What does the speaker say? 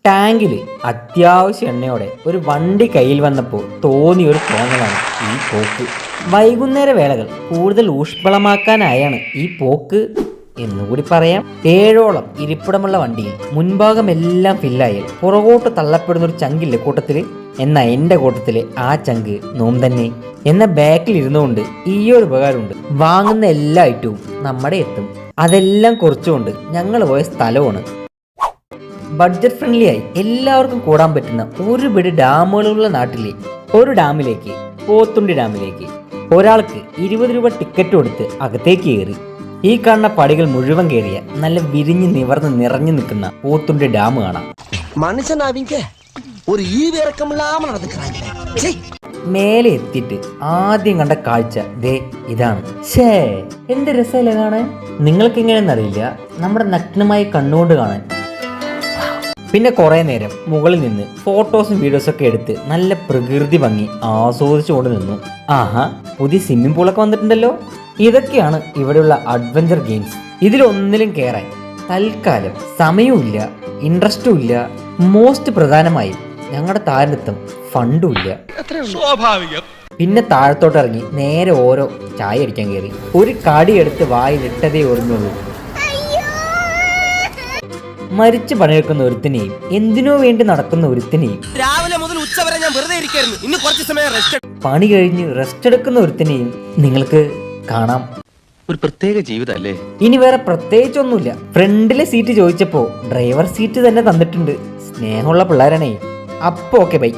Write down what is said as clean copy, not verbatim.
ടാങ്കിൽ അത്യാവശ്യം എണ്ണയോടെ ഒരു വണ്ടി കയ്യിൽ വന്നപ്പോൾ തോന്നിയൊരു തോന്നലാണ് ഈ പോക്ക്. വൈകുന്നേര വേളകൾ കൂടുതൽ ഊഷ്മളമാക്കാനായാണ് ഈ പോക്ക് എന്നുകൂടി പറയാം. 7ഓളം ഇരിപ്പിടമുള്ള വണ്ടിയിൽ മുൻഭാഗമെല്ലാം ഫില്ലായാൽ പുറകോട്ട് തള്ളപ്പെടുന്ന ഒരു ചങ്കില്ലേ കൂട്ടത്തില്. എന്നാൽ എൻ്റെ കൂട്ടത്തില് ആ ചങ്ക് നോം തന്നെ. എന്നാൽ ബാക്കിൽ ഇരുന്നുകൊണ്ട് ഈ ഒരു ഉപകാരമുണ്ട്, വാങ്ങുന്ന എല്ലാ ഐറ്റവും നമ്മുടെ എത്തും. അതെല്ലാം കുറച്ചുകൊണ്ട് ഞങ്ങൾ പോയ സ്ഥലമാണ്. ബഡ്ജറ്റ് ഫ്രണ്ട്ലി ആയി എല്ലാവർക്കും കൂടാൻ പറ്റുന്ന ഒരുപിടി ഡാമുകളുള്ള നാട്ടിലെ ഒരു ഡാമിലേക്ക്, പോത്തുണ്ടി ഡാമിലേക്ക് ഒരാൾക്ക് 20 രൂപ ടിക്കറ്റ് കൊടുത്ത് അകത്തേക്ക് കയറി ഈ കാണുന്ന പടികൾ മുഴുവൻ കയറിയ നല്ല വിരിഞ്ഞ് നിവർന്ന് നിറഞ്ഞു നിൽക്കുന്ന പോത്തുണ്ടി ഡാം കാണാം. മേലെ എത്തിയിട്ട് ആദ്യം കണ്ട കാഴ്ച ദേ ഇതാണ്. ഷേ എന്ത് രസമല്ലേ കാണാൻ. നിങ്ങൾക്ക് എങ്ങനെയെന്നറിയില്ല, നമ്മുടെ നഗ്നമായി കണ്ണുകൊണ്ട് കാണാൻ. പിന്നെ കുറേ നേരം മുകളിൽ നിന്ന് ഫോട്ടോസും വീഡിയോസൊക്കെ എടുത്ത് നല്ല പ്രകൃതി ഭംഗി ആസ്വദിച്ചുകൊണ്ട് നിന്നു. ആഹാ, പുതിയ സ്വിമ്മിംഗ് പൂളൊക്കെ വന്നിട്ടുണ്ടല്ലോ. ഇതൊക്കെയാണ് ഇവിടെയുള്ള അഡ്വഞ്ചർ ഗെയിംസ്. ഇതിലൊന്നിലും കയറാൻ തൽക്കാലം സമയവുമില്ല, ഇൻട്രസ്റ്റും ഇല്ല. മോസ്റ്റ് പ്രധാനമായും ഞങ്ങളുടെ താരത്തും ഫണ്ടും ഇല്ല. പിന്നെ താഴത്തോട്ട് ഇറങ്ങി നേരെ ഓരോ ചായ അടിക്കാൻ കയറി. ഒരു കടിയെടുത്ത് വായിലിട്ടതേ ഓർമ്മയുള്ളൂ. മരിച്ചു പണിയെടുക്കുന്ന ഒരുത്തിനെയും എന്തിനോ വേണ്ടി നടക്കുന്ന ഒരുത്തിനെയും രാവിലെ മുതൽ ഉച്ചവരെ ഞാൻ വെറുതെ ഇരിക്കായിരുന്നു. ഇനി കുറച്ച് സമയം റെസ്റ്റ്. പണി കഴിഞ്ഞ് റെസ്റ്റ് എടുക്കുന്ന ഒരുത്തിനെയും നിങ്ങൾക്ക് കാണാം. ഒരു പ്രത്യേക ജീവിതമല്ലേ. ഇനി വേറെ പ്രത്യേകിച്ചൊന്നുമില്ല. ഫ്രണ്ടിലെ സീറ്റ് ചോദിച്ചപ്പോ ഡ്രൈവർ സീറ്റ് തന്നെ തന്നിട്ടുണ്ട്. സ്നേഹമുള്ള പിള്ളേരാണേ. അപ്പൊ ഓക്കെ ബൈ.